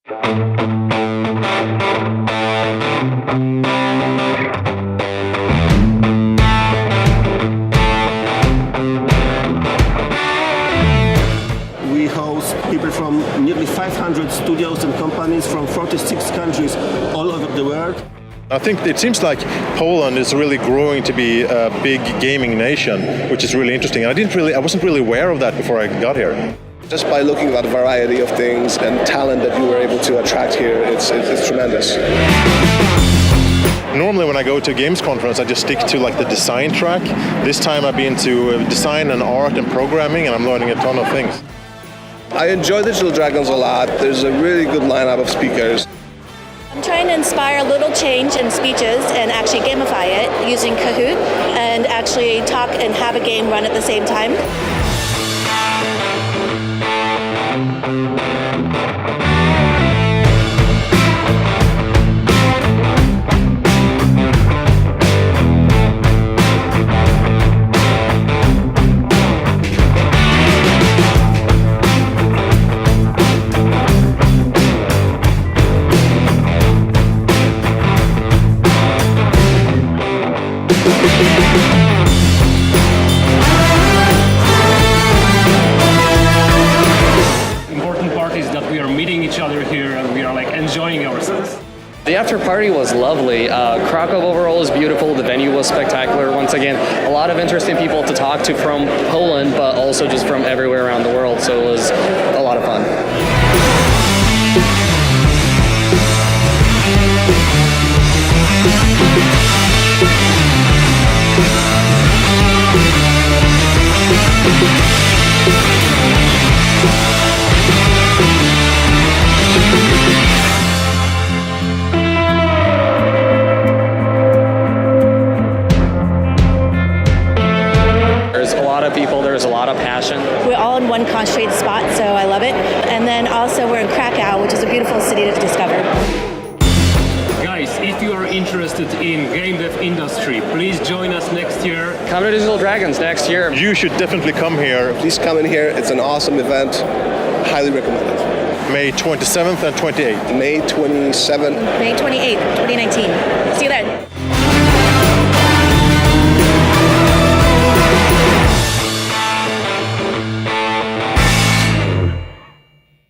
We host people from nearly 500 studios and companies from 46 countries all over the world. I think it seems like Poland is really growing to be a big gaming nation, which is really interesting. I wasn't really aware of that before I got here. Just by looking at the variety of things and talent that you were able to attract here, it's tremendous. Normally when I go to a games conference, I just stick to like the design track. This time I've been to design and art and programming, and I'm learning a ton of things. I enjoy Digital Dragons a lot. There's a really good lineup of speakers. I'm trying to inspire a little change in speeches and actually gamify it using Kahoot and actually talk and have a game run at the same time. Important part is that we are meeting each other here and we are like enjoying ourselves. The after party was lovely. Krakow overall is beautiful. The venue was spectacular. Once again, a lot of interesting people to talk to from Poland, but also just from everywhere around the world. So it was a lot of fun. There's a lot of people, there's a lot of passion. We're all in one concentrated spot, so I love it. And then also we're in Krakow, which is a beautiful city to discover. Guys, if you are interested in game dev industry, please join us next year. Come to Digital Dragons next year. You should definitely come here Please come in here. It's an awesome event. Highly recommended. May 27th and 28th. May 27th. May 28th, 2019. See you then.